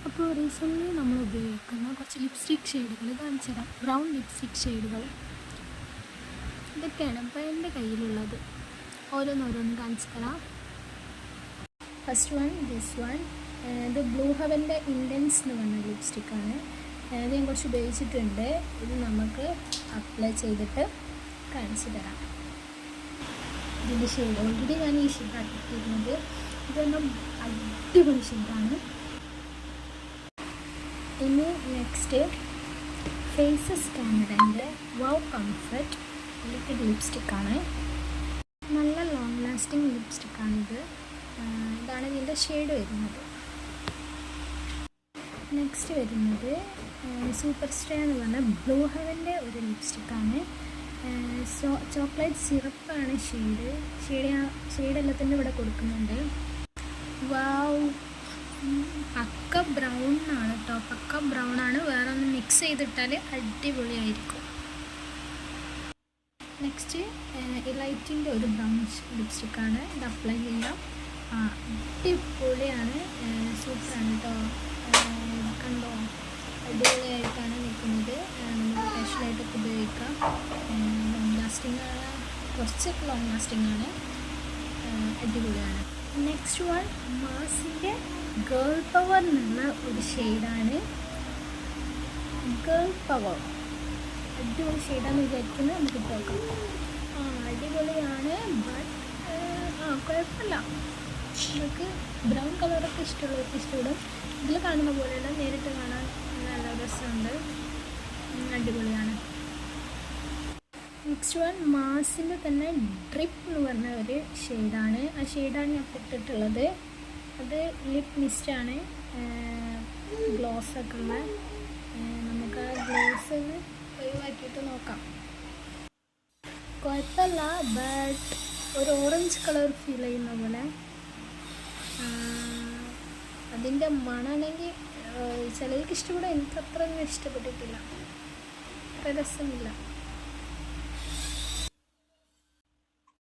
അപ്പോൾ റീസെൻ്റ്ലി നമ്മൾ ഉപയോഗിക്കുന്ന കുറച്ച് ലിപ്സ്റ്റിക് ഷെയ്ഡുകൾ കാണിച്ചു തരാം. ബ്രൗൺ ലിപ്സ്റ്റിക് ഷെയ്ഡുകൾ ഇതൊക്കെയാണ് ഇപ്പോൾ എൻ്റെ കയ്യിലുള്ളത്. ഓരോന്നോരോന്ന് കാണിച്ചു തരാം. First one, this one. ഇത് ബ്ലൂ ഹെവൻ്റെ ഇൻറ്റൻസ് എന്ന് പറഞ്ഞ ലിപ്സ്റ്റിക്കാണ്. ഇത് ഞാൻ കുറച്ച് ഉപയോഗിച്ചിട്ടുണ്ട്. ഇത് നമുക്ക് അപ്ലൈ ചെയ്തിട്ട് കാണിച്ചു തരാം. ഇതിൻ്റെ ഷെയ്ഡ് ഓൾറെഡി ഞാൻ ഈ ഷെയ്ഡാണ് ഇട്ടിരുന്നത്. ഇതൊന്നും അടിപൊളി ഷെയ്ഡാണ്. ഇനി നെക്സ്റ്റ് ഫേസസ് കാനഡൻ്റെ വൗ കംഫർട്ട് ലിക്വിഡ് ലിപ്സ്റ്റിക്കാണ്. നല്ല ലോങ് ലാസ്റ്റിംഗ് ലിപ്സ്റ്റിക്കാണിത്. ഇതാണ് ഇതിൻ്റെ ഷെയ്ഡ് വരുന്നത്. നെക്സ്റ്റ് വരുന്നത് സൂപ്പർ സ്റ്റാർ എന്ന് പറഞ്ഞാൽ ബ്ലൂ ഹെവൻ്റെ ഒരു ലിപ്സ്റ്റിക്കാണ്. ചോക്ലേറ്റ് സിറപ്പാണ് ഷെയ്ഡ് എല്ലാത്തിൻ്റെ ഇവിടെ കൊടുക്കുന്നുണ്ട്. വാവ്, പക്ക ബ്രൗൺ ആണ് കേട്ടോ, പക്ക ബ്രൗൺ ആണ്. വേറെ ഒന്ന് മിക്സ് ചെയ്തിട്ടാൽ അടിപൊളിയായിരിക്കും. നെക്സ്റ്റ് ഇലൈറ്റിൻ്റെ ഒരു ബ്രൗൺ ലിപ്സ്റ്റിക്കാണ്. ഇത് അപ്ലൈ ചെയ്യാം. അടിപൊളിയാണ്, സൂപ്പറാണ് കേട്ടോ. കണ്ടോ, അടിപൊളിയായിട്ടാണ് നിൽക്കുന്നത്. നമുക്ക് ഫാഷനായിട്ടൊക്കെ ഉപയോഗിക്കാം. ലോങ് ലാസ്റ്റിംഗ് ആണ്, കുറച്ചൊക്കെ ലോങ് ലാസ്റ്റിംഗ് ആണ്, അടിപൊളിയാണ്. നെക്സ്റ്റ് വൺ മാസിൻ്റെ ഗേൾ പവർ എന്നുള്ള ഒരു ഷെയ്ഡാണ്. ഗേൾ പവർ അടിപൊളി ഷെയ്ഡാണെന്ന് വിചാരിക്കുന്നത്. നമുക്ക് നോക്കാം. അടിപൊളിയാണ്, ബട്ട് കുഴപ്പമില്ല. നമുക്ക് ബ്രൗൺ കളറൊക്കെ ഇഷ്ടമുള്ളവർക്ക് ഇഷ്ടപ്പെടും. ഇതിൽ കാണുന്ന പോലെയല്ല, നേരിട്ട് കാണാൻ നല്ല രസമുണ്ട്, അടിപൊളിയാണ്. നെക്സ്റ്റ് വൺ മാസിൻ്റെ തന്നെ ഡ്രിപ്പ് എന്ന് പറഞ്ഞ ഒരു ഷെയ്ഡാണ്. ആ ഷെയ്ഡാണ് ഞാൻ ഇട്ടിട്ടുള്ളത്. അത് ലിപ് മിസ്റ്റാണ്, ഗ്ലോസൊക്കെ ഉള്ള. നമുക്ക് ആ ഗ്ലോസ് ഒഴിവാക്കിയിട്ട് നോക്കാം. കുഴപ്പമില്ല, ബട്ട് ഒരു ഓറഞ്ച് കളർ ഫീൽ ചെയ്യുന്ന പോലെ. അതിൻ്റെ മണമാണെങ്കിൽ ചിലർക്ക് ഇഷ്ടപ്പെടും, എനിക്ക് അത്ര ഒന്നും ഇഷ്ടപ്പെട്ടിട്ടില്ല, അത്ര രസമില്ല.